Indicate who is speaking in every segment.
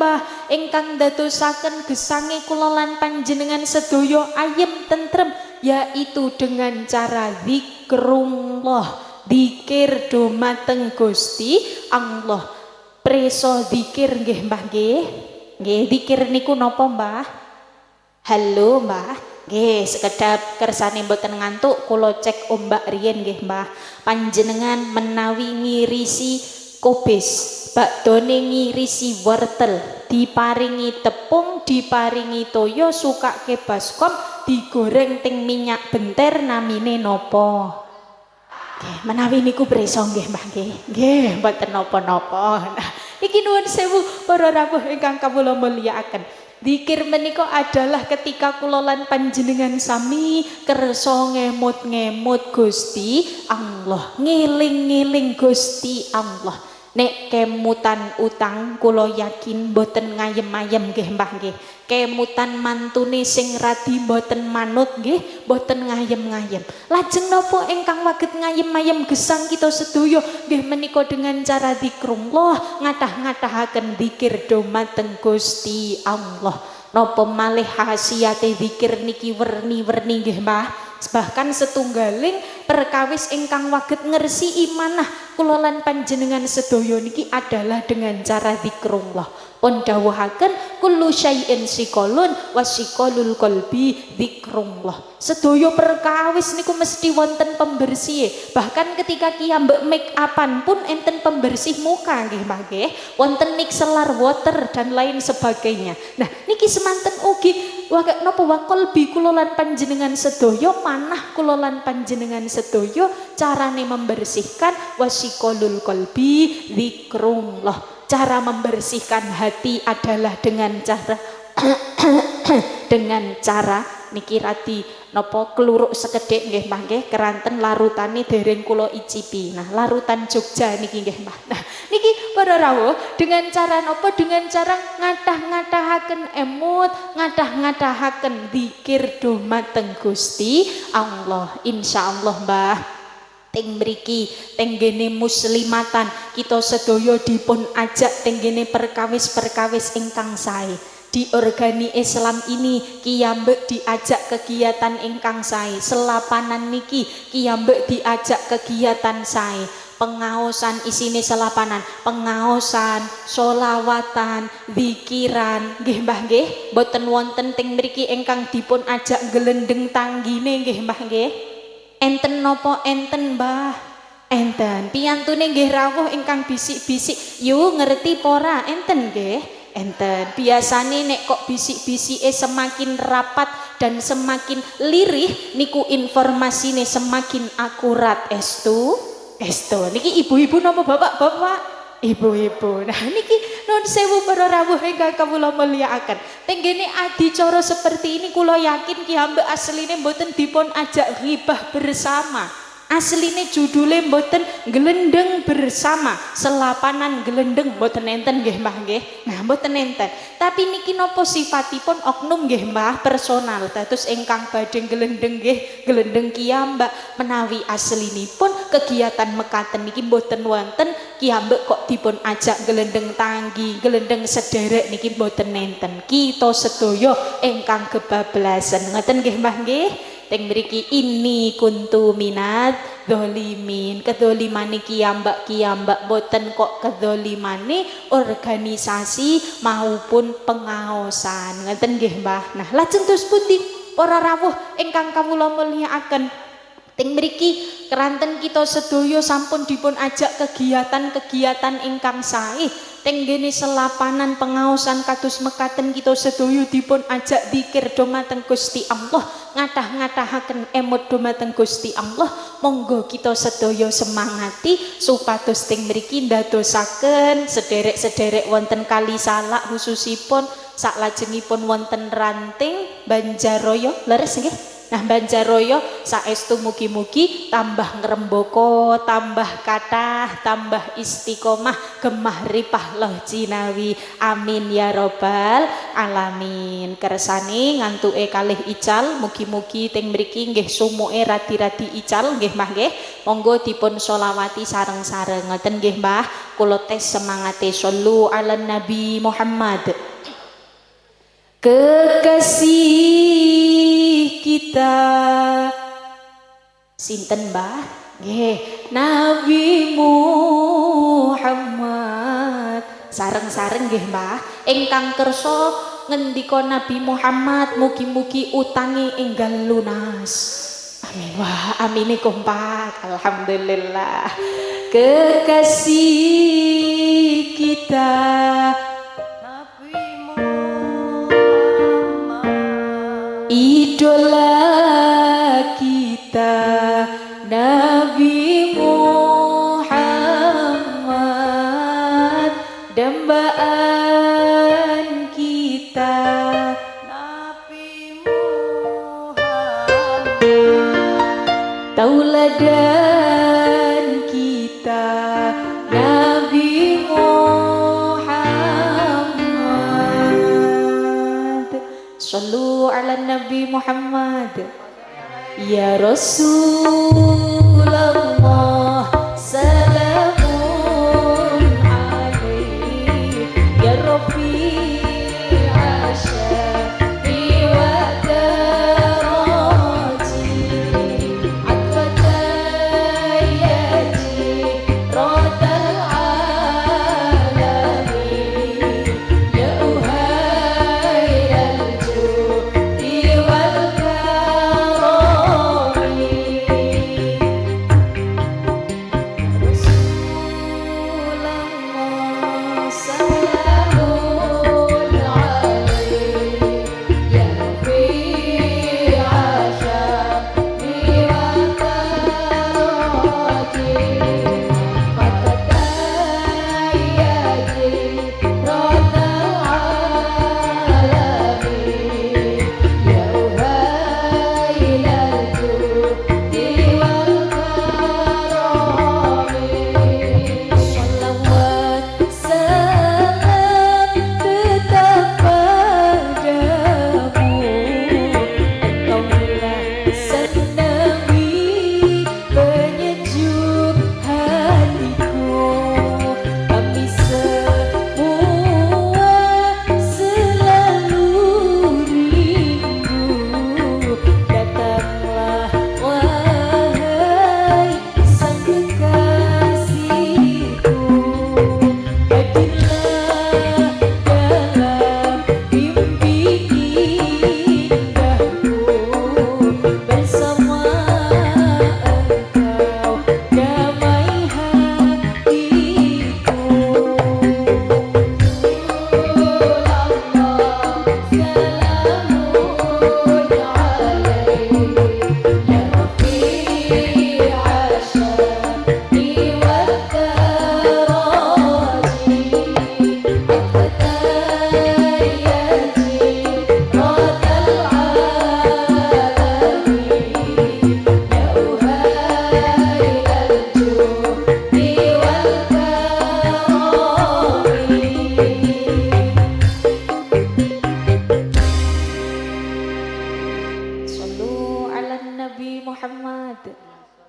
Speaker 1: Mbah ingkang dadosaken gesange kula lan panjenengan sedaya ayem tentrem, yaitu dengan cara zikrullah, zikir dumateng Gusti Allah. Preso zikir nggih Mbah nggih. Nggih zikir niku napa Mbah? Halo Mbah. Nggih sekedap kersane mboten ngantuk kula cek ombak riyen nggih Mbah. Panjenengan menawi ngirisi kobis, bakdone ngirisi wortel, diparingi tepung, diparingi toyo, sukake baskom, digoreng teng minyak benter, namine napa? Nggih, menawi niku preso nggih Mbah nggih. Nggih, mboten napa-napa. Nah, iki nuwun sewu para rawuh ingkang kawula mulyakaken. Zikir menika adalah ketika kula lan panjenengan sami kersa ngemut-ngemut Gusti Allah, ngiling-ngiling Gusti Allah. Nek kemutan utang kula yakin mboten ngayem-ayem nggih Mbah nggih. Kemutan mantune sing radi mboten manut nggih, mboten ngayem-ngayem. Lajeng napa ingkang waget ngayem-ayem gesang kita sedaya nggih menika dengan cara zikrullah, ngathah-ngathahaken zikir dumateng Gusti Allah. Napa malih khasiate zikir niki werni-werni nggih Mbah. Bahkan setunggaling perkawis ingkang waget ngersi imanah kula lan panjenengan sedaya niki adalah dengan cara zikrullah. Pun dawuhaken kullu syai'in siqalun wasiqalul qalbi zikrullah. Sedaya perkawis niku mesti wonten pembersih. Bahkan ketika kiyambek make upan pun enten pembersih muka nggih Mbah nggih. Wonten mixelar water dan lain sebagainya. Nah, niki semanten ugi napa wa qalbi kula lan panjenengan sedaya, manah kula lan panjenengan sedaya carane membersihkan wasiqalul qalbi zikrullah. Cara membersihkan hati adalah dengan cara dengan cara niki radi napa kluruk sekedhik nggih Mbah nggih, keranten larutane dereng kula icipi. Nah, larutan Jogja niki nggih Mbah. Nah, niki para rawuh dengan cara napa? Dengan cara ngathah-ngathahaken emut, ngathah-ngathahaken zikir dumateng Gusti Allah. Insyaallah Mbah. Teng mriki tenggene muslimatan kita sedaya dipun ajak tenggene perkawis-perkawis ingkang sae. Di organi Islam ini kiyambek diajak kegiatan ingkang sae. Selapanan niki kiyambek diajak kegiatan sae. Pengaosan isine selapanan, pengaosan, solawatan, zikiran, nggih Mbah nggih. Boten wonten teng mriki ingkang dipun ajak gelendeng tanggine nggih Mbah nggih. Enten nopo enten Mbah? Enten. Piyantune nggih rawuh ingkang bisik-bisik. Yu ngerti pora enten nggih? Enten. Biasane nek kok bisik-bisike semakin rapat dan semakin lirih niku informasine semakin akurat estu. Estu. Niki ibu-ibu napa bapak-bapak? Ibu-ibu. Nah niki nun sewu para rawuh ingkang kawula mulyakaken. Tenggene adicara seperti ini kula yakin ki hamba asline mboten dipun ajak ghibah bersama. Asline judule mboten gelendeng bersama, selapanan gelendeng mboten enten nggih Mbah nggih. Nah mboten enten. Tapi niki napa sifatipun oknum nggih Mbah personal. Dados ingkang badhe gelendeng nggih, gelendeng kiyambak menawi aslinipun kegiatan mekaten niki mboten wonten kiyambak kok dipun ajak gelendeng tanggi, gelendeng sederek niki mboten enten. Kita sedaya ingkang kebablasan. Ngoten nggih Mbah nggih. Teng mriki ini kuntu minat dzalimin. Kedzalimane kiyambak boten kok kedzalimane organisasi maupun pengaosan. Ngoten nggih Mbah. Nah, lajeng terus pundi para rawuh ingkang kawula mulyakaken. Teng mriki keranten kita sedaya sampun dipun ajak kegiatan-kegiatan ingkang sae. Tenggene selapanan pengaosan kados mekaten kita sedaya dipun ajak zikir dumateng Gusti Allah, ngathah-ngathahaken emot dumateng Gusti Allah. Monggo kita sedaya semangati supados teng mriki ndadosaken sederek-sederek wonten kali salak khususipun saklajengipun wonten ranting Banjaraya leres nggih. Nah Banjaraya saestu mugi-mugi tambah ngrembaka, tambah kathah, tambah istiqomah, gemah ripah loh jinawi. Amin ya robbal alamin. Kersane ngantuke kalih ical, mugi-mugi teng mriki nggih sumuke radi-radi ical nggih Mbah nggih. Monggo dipun sholawati sareng-sareng. Ngoten nggih Mbah. Kula tes semangate shollu ala Nabi Muhammad. Kekasih kita sinten Mbah? Nggih, Nabi Muhammad. Sareng-sareng nggih Mbah. Ingkang kersa ngendika Nabi Muhammad mugi-mugi utangi enggal lunas. Amin. Wah, amine kompak. Alhamdulillah. Kekasih kita idola kita Nabi Muhammad, dambaan kita Nabi Muhammad, tauladan kita Nabi Muhammad. Shallu ala Nabi Muhammad. Ya Rasulullah salamun alaih ya Rafi'a syafi wa daraji atfatayati rodal alamin ya uhairal judi wal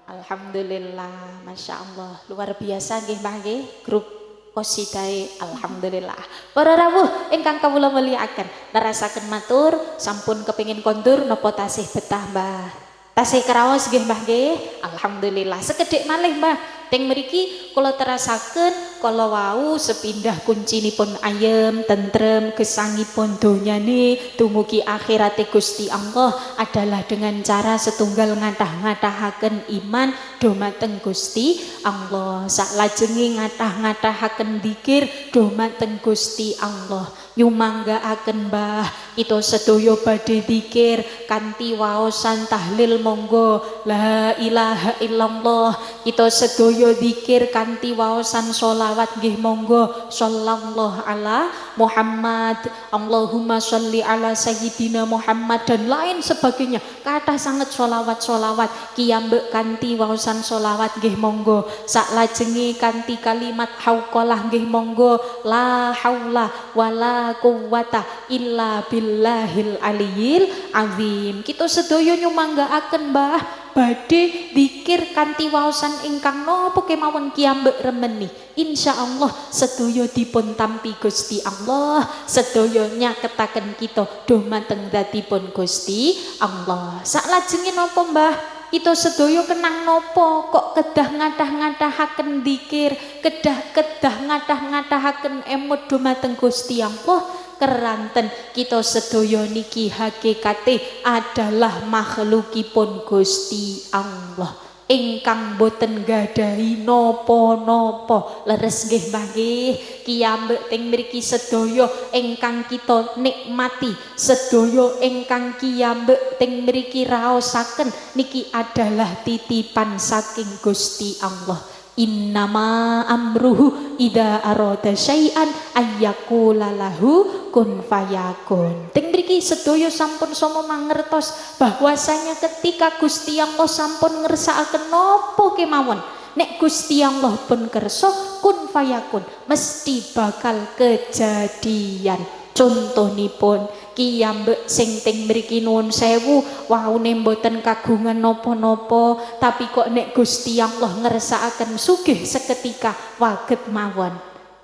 Speaker 1: Alhamdulillah, Masya Allah, luar biasa nggih Mbah nggih, grup qasidahe alhamdulillah. Para rawuh ingkang kawula mulyakaken, nerasaken matur sampun kepingin kondur napa tasih betah Mbah? Tasih kraos nggih Mbah nggih? Alhamdulillah. Sekedhik malih Mbah, teng mriki kula terasaken kala wau sepindah kuncinipun ayem, tentrem, gesangipun donyane dumugi akhirate Gusti Allah adalah dengan cara setunggal ngatah-ngatahaken iman dhumateng Gusti Allah. Saklajenge ngatah-ngatahaken dzikir dhumateng Gusti Allah. Nyumanggaaken Mbah kita sedaya badhe dzikir kanthi waosan tahlil monggo la ilaha illallah. Kita sedaya dzikir kanthi waosan sholawat sholawat nggih monggo, sallallahu ala Muhammad, Allahumma sholli ala sayyidina Muhammad dan lain sebagainya. Kathah sanget sholawat-sholawat kiyambek kanthi waosan sholawat nggih monggo. Saklajenge kanthi kalimat hauqalah nggih monggo, la haula wala quwwata illa billahil aliyil azim. Kita sedaya nyumanggaaken Mbah badhe zikir kanthi waosan ingkang napa kemawon kiyambek remeni. Insyaallah sedaya dipun tampi Gusti Allah, sedaya nyaketaken kita dumateng dzatipun Gusti Allah. Saklajenge napa Mbah? Kita sedaya kenang napa kok kedah ngadah-ngadahaken zikir, kedah ngadah-ngadahaken emut dumateng Gusti Allah? Keranten kita sedaya niki hakikate adalah makhlukipun Gusti Allah ingkang boten gadahi napa-napa. Leres nggih Mbah nggih, kiyambek teng mriki sedaya ingkang kita nikmati, sedaya ingkang kiyambek teng mriki raosaken niki adalah titipan saking Gusti Allah. Innama amruhu idza arada syai'an ayyaqula lahu kun fayakun. Teng mriki sedaya sampun sama mangertos bahwasanya ketika Gusti Allah sampun ngersakaken napa kemawon, nek Gusti Allah pun kersa kun fayakun mesti bakal kejadian. Contonipun kiyambek sing teng mriki nuwun sewu waune mboten kagungan napa-napa, tapi kok nek Gusti Allah ngersakaken sugih seketika waget mawon.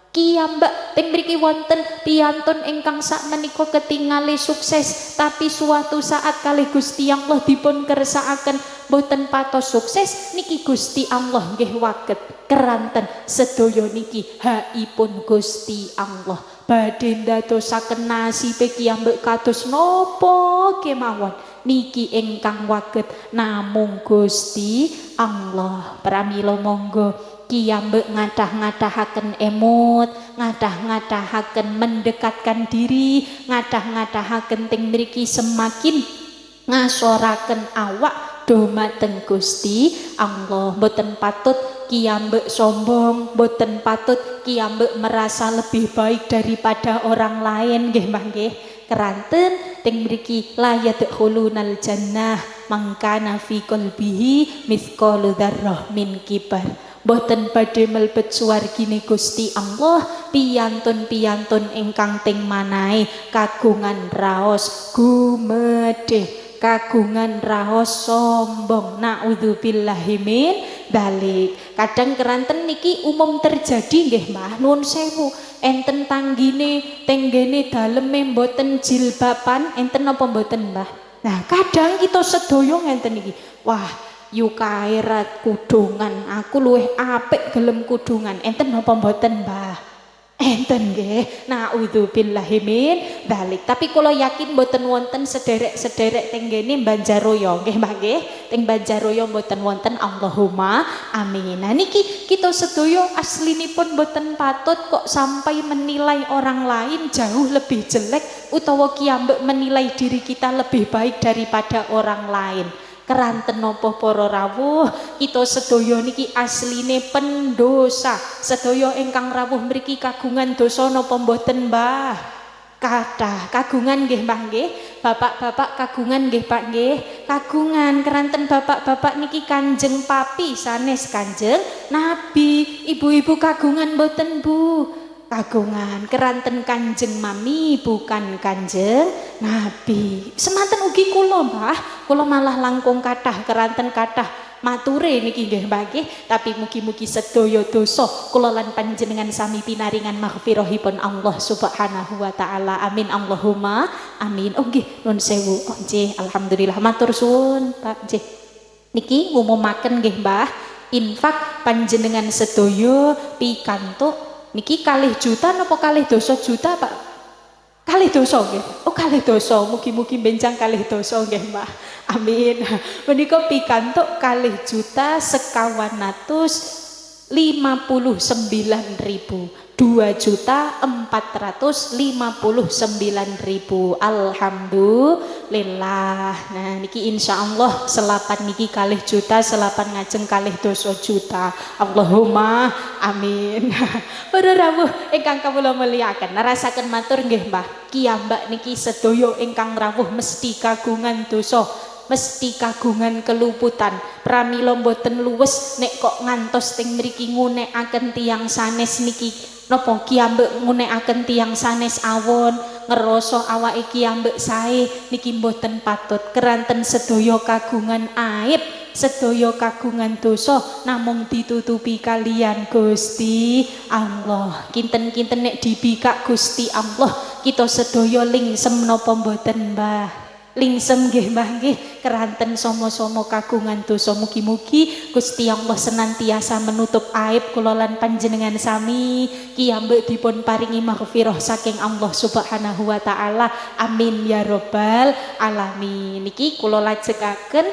Speaker 1: Kiyambak teng mriki wonten piyantun ingkang sakmenika ketingale sukses, tapi suatu saat kalih Gusti Allah dipun kersakaken boten patos sukses, niki Gusti Allah nggih waget. Keranten sedaya niki haipun Gusti Allah badhe ndadosaken nasibe kiyambak kados napa kemawon niki ingkang waget namung Gusti Allah. Pramila monggo kiyambek ngadah-ngadahaken emut, ngadah-ngadahaken mendekatkan diri, ngadah-ngadahaken teng mriki semakin ngasoraken awak dumateng Gusti Allah. Mboten patut kiyambek sombong, mboten patut kiyambek merasa lebih baik daripada orang lain nggih Mbah nggih. Keranten teng mriki la yadkhulunal jannah mangkana fi qalbihi mithqalu dzarrah min kibar. Boten badhe mlebet swargine Gusti Allah piyantun-piyantun ingkang teng manahe kagungan raos gumedhe, kagungan raos sombong. Naudzubillahi min dzalik. Kadang keranten niki umum terjadi nggih Mbah, nuwun sewu. Enten tanggine tenggene daleme mboten jilbaban, enten napa mboten Mbah? Nah, kadang kita sedaya ngenten iki. Wah, yukae rat kudungan, aku luwih apik gelem kudungan. Enten napa mboten Mbah? Enten nggih. Naudzubillahi min dzalik. Tapi kula yakin mboten wonten sederek-sederek teng ngene Banjaroyo nggih Mbah nggih. Teng Banjaroyo mboten wonten, Allahumma amin. Nah niki kita sedaya aslinipun mboten patut kok sampai menilai orang lain jauh lebih jelek utawa kiyambek menilai diri kita lebih baik daripada orang lain. Keranten napa para rawuh, kita sedaya niki asline pendosa. Sedaya ingkang rawuh mriki kagungan dosa napa mboten Mbah? Kathah kagungan nggih Mbah nggih. Bapak-bapak kagungan nggih Pak nggih. Kagungan. Keranten bapak-bapak niki Kanjeng Papi sanes Kanjeng Nabi. Ibu-ibu kagungan mboten Bu? Kagungan. Keranten Kanjeng Mami bukan Kanjeng Nabi. Semanten ugi kula Mbah, kula malah langkung kathah keranten kathah mature niki nggih Mbah nggih. Tapi mugi-mugi sedaya dosa kula lan panjenengan sami pinaringan maghfirahipun Allah Subhanahu wa taala. Amin Allahumma amin. Oh nggih nuwun sewu. Oh nggih alhamdulillah matur suwun Pak nggih. Niki ngumumaken nggih Mbah, infak panjenengan sedaya pikantuk niki 2 juta napa 2 dosa juta Pak? 2 dosa nggih. Oh 2 dosa, mugi-mugi benjang 2 dosa nggih Mbah. Amin. Menika pikantuk 2 juta sekawan atus 2.459.000. Alhamdulillah. Nah niki insyaallah selapan niki kalih juta, selapan ngajeng kalih doso juta. Allahumma amin. Para rawuh ingkang kawula mulyakaken, narasaken matur nggih Mbah, kiyambak niki sedaya ingkang rawuh mesti kagungan dosa, mesti kagungan keluputan. Pramila mboten luwes nek kok ngantos teng mriki ngunekaken tiyang sanes niki napa kiyambek ngunekaken tiyang sanes awon ngerasa awake kiyambek sae niki mboten patut. Keranten sedaya kagungan aib, sedaya kagungan dosa namung ditutupi kalian Gusti Allah. Kinten-kinten nek dibikak Gusti Allah kita sedaya lingsem napa mboten Mbah? Lingsem nggih Mbah nggih, keranten sama-sama kagungan dosa. Mugi-mugi Gusti Allah senantiasa menutup aib kula lan panjenengan sami, kiyambek dipun paringi maghfirah saking Allah Subhanahu wa taala. Amin ya rabbal alamin. Niki kula lajengaken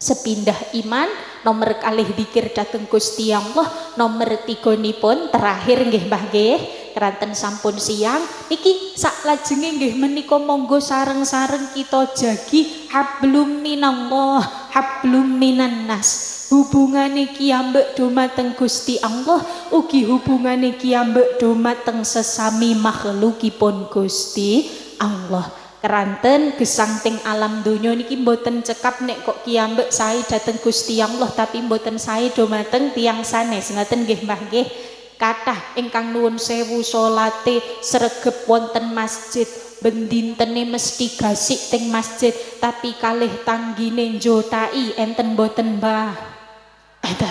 Speaker 1: sepindah iman nomor kalih dzikir dhateng Gusti Allah, nomor 3 nipun terakhir nggih Mbah nggih. Keranten sampun siang niki sak lajenge nggih menika monggo sareng-sareng kita jagi hablum minallah hablum minan nas. Hubungane kiyambek dumateng Gusti Allah ugi hubungane kiyambek dumateng sesami makhlukipun Gusti Allah. Keranten gesang teng alam donya niki mboten cekap nek kok kiyambek sae dhateng Gusti Allah tapi mboten sae dumateng tiyang sanes. Ngoten nggih Mbah nggih. Kathah ingkang nuwun sewu salate sregep wonten masjid, bendintene mesti gasik teng masjid, tapi kalih tanggine njotai enten mboten Mbah?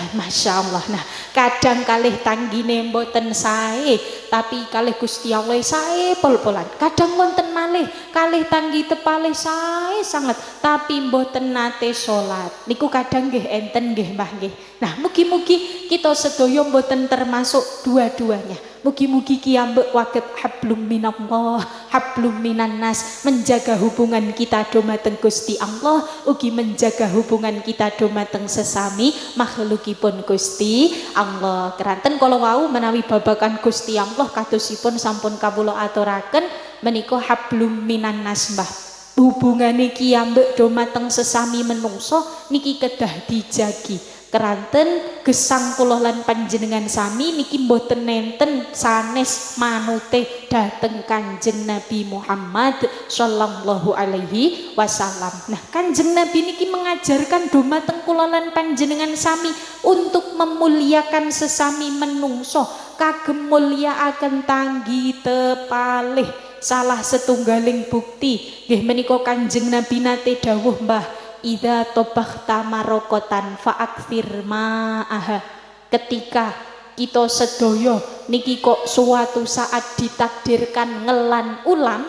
Speaker 1: Masya Allah. Nah kadang kalih tanggine mboten sae tapi kalih Gusti Allah sae pol-polan. Kadang wonten malih kalih tanggi tepalih sae sanget tapi mboten nate salat. Niku kadang nggih enten nggih Mbah nggih. Nah mugi-mugi kita sedaya mboten termasuk dua-duanya. Mugi-mugi kiyambek waget hablum minallah hablum minan nas, menjaga hubungan kita dumateng Gusti Allah ugi menjaga hubungan kita dumateng sesami makhlukipun Gusti Allah. Keranten kala wau menawi babakan Gusti Allah kadosipun sampun kawula aturaken menika hablum minan nas Mbah. Hubungane kiyambek dumateng sesami menungso niki kedah dijagi. Keranten gesang kula lan panjenengan sami niki mboten nenten sanes manute dhateng Kanjeng Nabi Muhammad sallallahu alaihi wasallam. Nah Kanjeng Nabi niki mengajarkan dumateng kula lan panjenengan sami untuk memuliakan sesami menungso, kagem mulyakaken tanggi tepalih. Salah setunggaling bukti nggih menika Kanjeng Nabi nate dawuh Mbah, idza tobakhta marokotan fa'aktsir ma'aha. Ketika kita sedaya niki kok suatu saat ditakdirkan ngelan ulam,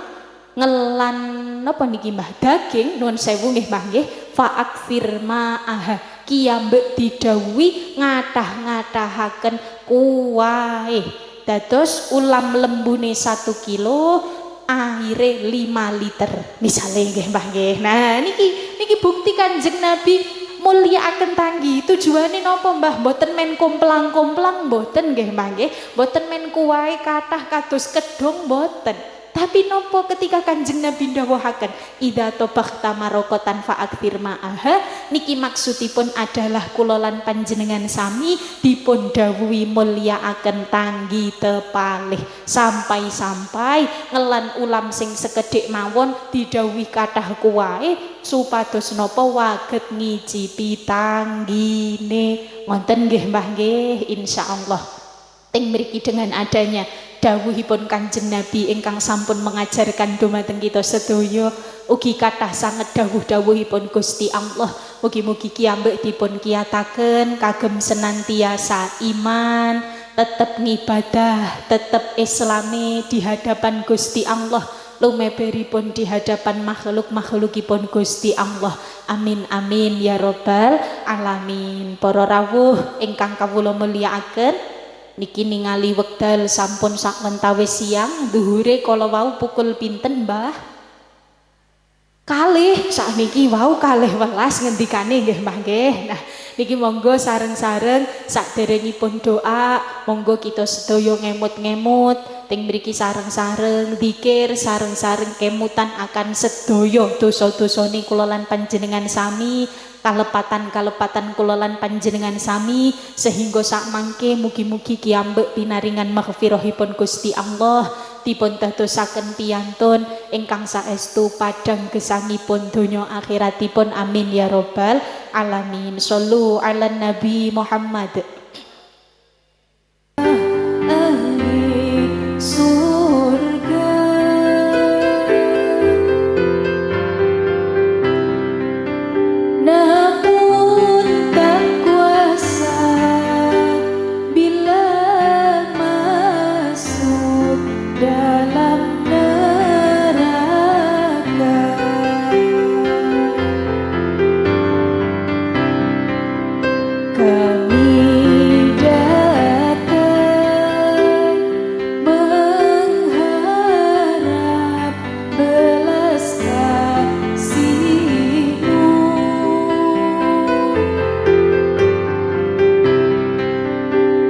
Speaker 1: ngelan napa niki Mbah, daging, nuwun sewu nggih Mbah nggih, fa'aktsir ma'aha, kiyambek didhawuhi ngathah-ngathahaken kuwae. Dados ulam lembune 1 kilo akhire 5 liter misalnya nggih Mbah nggih. Nah niki bukti Kanjeng Nabi mulyakaken tanggi. Tujuane napa Mbah? Mboten men komplang-komplang mboten nggih Mbah nggih. Mboten men kuwae kathah kados kedhong mboten. Tapi nopo ketika Kanjeng Nabi ndawuhaken idza tobakhta marokotan fa'aktsir ma'aha, niki maksudipun adalah kula lan panjenengan sami dipun dawuhi mulyakaken tanggi tepalih, sampai-sampai ngelan ulam sing sekedhik mawon didhawuhi kathah kuwae supados napa waget ngicipi tanggine. Wonten nggih Mbah nggih insyaallah. Teng mriki dengan adanya dawuhipun Kanjeng Nabi ingkang sampun mengajarkan dumateng kita sedaya, ugi kathah sanget dawuh-dawuhipun Gusti Allah. Mugi-mugi kiyambek dipun kiyataken kagem senantiasa iman, tetep ngibadah, tetep islami di hadapan Gusti Allah, lumeberipun di hadapan makhluk-makhlukipun Gusti Allah. Amin amin ya rabbal alamin. Para rawuh ingkang kawula mulyakaken, niki ningali wekdal sampun sak wentawis siang. Dhuhure kala wau pukul pinten Mbah? kalih sakniki wau kalih welas ngendikane nggih Mbah nggih. Nah niki monggo sareng-sareng saderengipun doa monggo kita sedaya ngemut-ngemut ting mriki sareng-sareng zikir sareng-sareng kemutan akan sedaya dosa-dosane kula lan panjenengan sami kalepatan-kalepatan kula lan panjenengan sami sehingga sak mangke mugi-mugi kiambek pinaringan maghfirahipun Gusti Allah dipun dadosaken piyantun ingkang saestu padang gesangipun donya akhiratipun amin ya robbal alamin. Shollu ala nabi Muhammad. Ahli surga namun tak kuasa bila masuk dalam neraka. Kami datang mengharap belas kasih-Mu.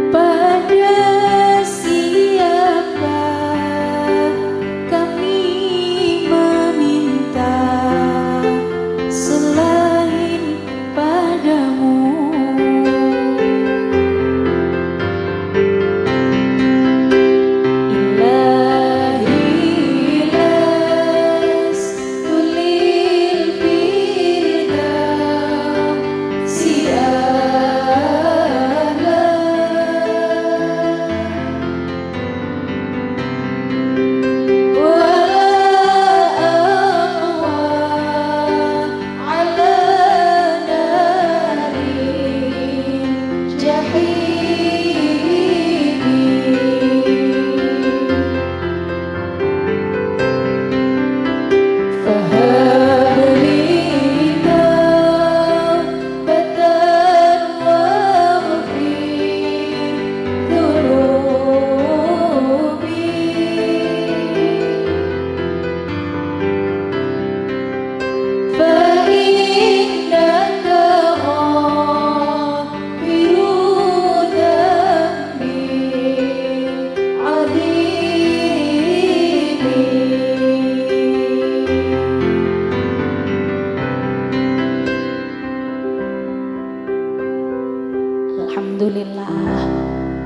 Speaker 1: Pada siapa kami meminta selain padamu. Ilahi lastulil firdausi a'la. Alhamdulillah.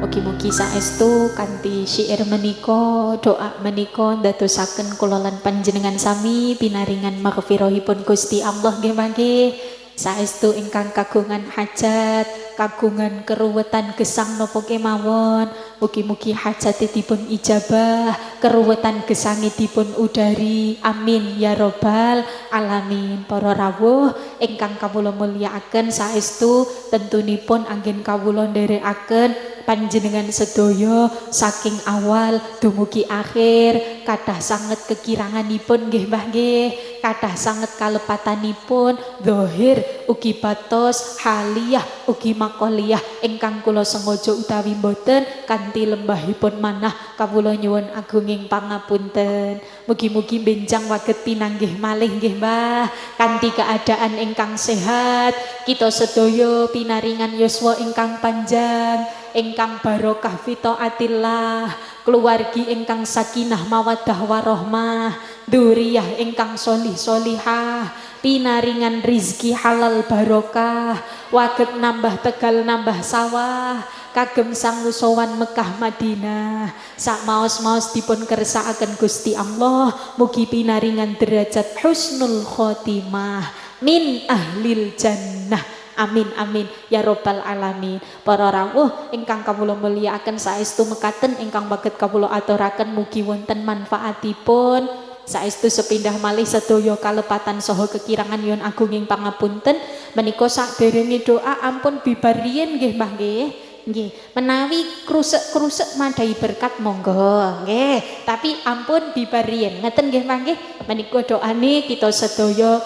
Speaker 1: Mugi-mugi saestu kanthi syair menika, doa menika ndadosaken kula lan panjenengan sami pinaringan maghfirahipun Gusti Allah nggih mangke. Saestu ingkang kagungan hajat, kagungan keruwetan gesang napa kemawon, mugi-mugi hajate dipun ijabah, keruwetan gesange dipun udari. Amin ya robbal alamin. Para rawuh ingkang kawula mulyakaken saestu tentunipun anggen kawula nderekaken panjenengan sedaya saking awal dumugi akhir kathah sanget kekiranganipun nggih Mbah nggih, kathah sanget kalepatanipun zahir ugi batos haliyah ugi makoliyah ingkang kula sengaja utawi boten kanthi lembahipun manah kawula nyuwun agunging pangapunten. Mugi-mugi benjang waget pinanggih malih nggih Mbah kanthi keadaan ingkang sehat kita sedaya pinaringan yuswa ingkang panjang ingkang barokah fi taatillah, keluargi ingkang sakinah mawaddah warahmah, dzurriyyah ingkang sholih sholihah, pinaringan rizki halal barokah, waget nambah tegal nambah sawah, kagem sangu sowan Mekah Madinah, sak maos-maos dipun kersakaken Gusti Allah, mugi pinaringan derajat husnul khotimah min ahlil jannah. Amin amin ya robbal alamin. Para rawuh ingkang kawula mulyakaken saestu mekaten ingkang baget kawula aturaken mugi wonten manfaatipun. Saestu sepindah malih sedaya kalepatan saha kekirangan nyuwun agunging pangapunten. Menika sakderenge doa ampun bibar riyin nggih Mbah nggih. Nggih, menawi krusek-krusek madai berkat monggo nggih, tapi ampun bibar riyin. Ngeten nggih Mbah nggih. Menika doane kita sedaya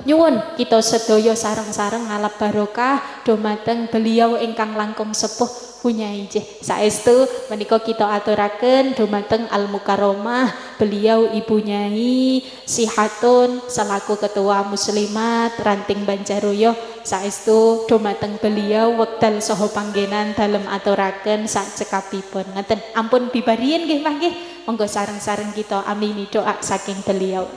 Speaker 1: nyuwun kita sedaya sareng-sareng ngalap barokah dumateng beliau ingkang langkung sepuh Hunyai nggih. Saestu menika kita aturaken dumateng Al Mukarramah beliau Ibu Nyai Sihatun selaku ketua muslimat Ranting Banjaroyo saestu dumateng beliau wekdal saha panggenan dalem aturaken sak cekapipun. Ngeten ampun bibarien nggih Mbah nggih. Monggo sareng-sareng kita amini doa saking beliau.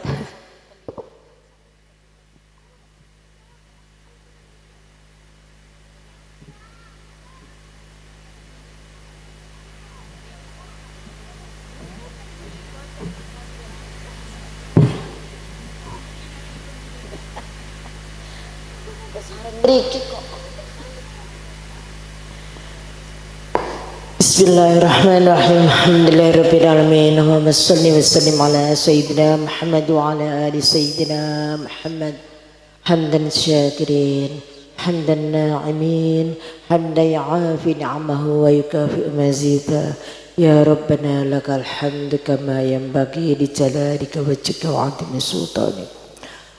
Speaker 2: Bismillahirrahmanirrahim. Alhamdulillahirabbil alamin. Allahumma shalli wa sallim ala sayyidina Muhammad wa ala ali sayyidina Muhammad. Hamdan syakirin, hamdan na'imin, hamdan ya'afi ni'amahu wa yukafi'u mazida. Ya Rabbana lakal hamdu kama yanbaghi li jalalika wajhika wa 'azimi sultanik.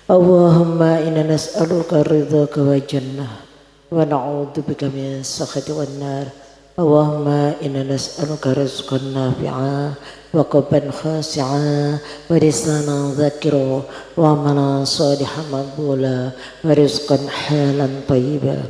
Speaker 2: Allahumma inna nas'aluka ridhaka wa jannah wa na'udzubika min sakhati wan nar. Allahumma inna nas'aluka rizqan nafi'a wa qalban khashi'a wa lisanan dzakira wa amalan salihan maqbula wa rizqan halan thayyiba.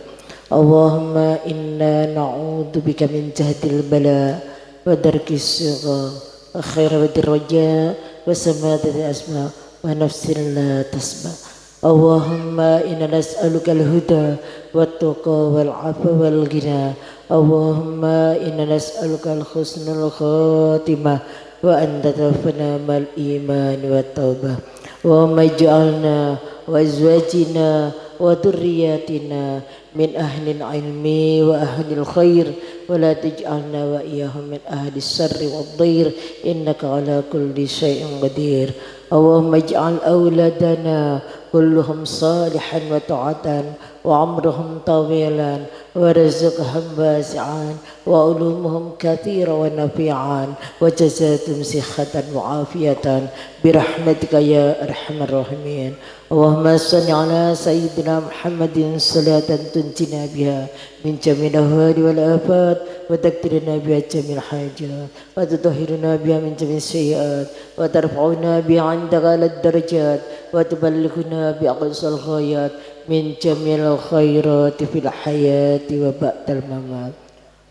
Speaker 2: Allahumma inna na'udzubika min jahdil bala wa darkis sigha wa khiratil raja wa samadatil asma wa nafsin la tasma. Allahumma inna nas'aluka al-huda wat-tuqa wal-'afwa wal-ghina. Allahumma inna nas'aluka al-husnul khatimah wa an tatawaffana mal iman wa taubah. Allahumma ij'alna wa azwajina wa dhurriyyatina min ahlil ilmi wa ahlil khair wa la taj'alna wa iyyahum min ahlis sharri wad-dhair innaka ala kulli syai'in qadir. Allahumma ij'al awladana kulluhum salihan wa ta'atan wa amruhum tawilan wa rizqhum wasi'an wa ulumuhum kathira wa nafi'an wa jazatum sikhatan wa afiyatan birahmatika ya arhamar rahimin. Allahumma salli ala sayyidina Muhammadin salatan tunjina biha min jamil ahwali wal afat wa takdirina biha jamil hajat wa tutahhiruna biha min jamil sayyiat wa tarfa'una biha 'indaka alad darajat wa tuballighuna bi aqsal ghayat min jamil khairati fil hayati wa ba'dal mamat.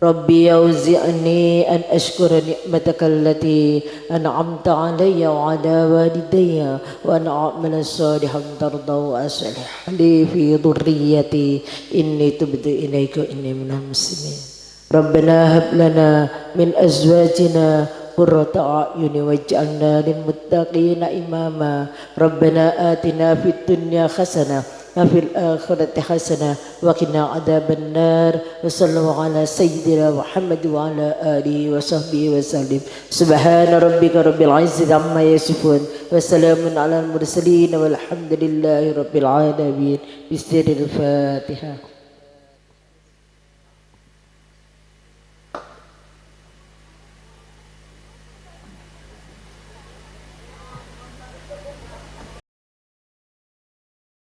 Speaker 2: Rabbi auzi'ni an ashkura ni'mataka allati an'amta 'alayya wa 'ala walidayya wa an a'mala salihan tardahu wa aslih li fi dhurriyyati inni tubtu ilayka inni minal muslimin. Rabbana hab lana min azwajina qurrata a'yuni waj'alna lil muttaqina imama. Rabbana atina fid dunya hasanah wa fil akhirati hasanah wa qina adzaban nar. Wa sallallahu ala sayyidina Muhammad wa ala alihi wa sahbihi wa sallim. Subhana rabbika rabbil izzati amma yasifun wa salamun alal mursalin walhamdulillahi rabbil alamin. Bismillahil Fatihah.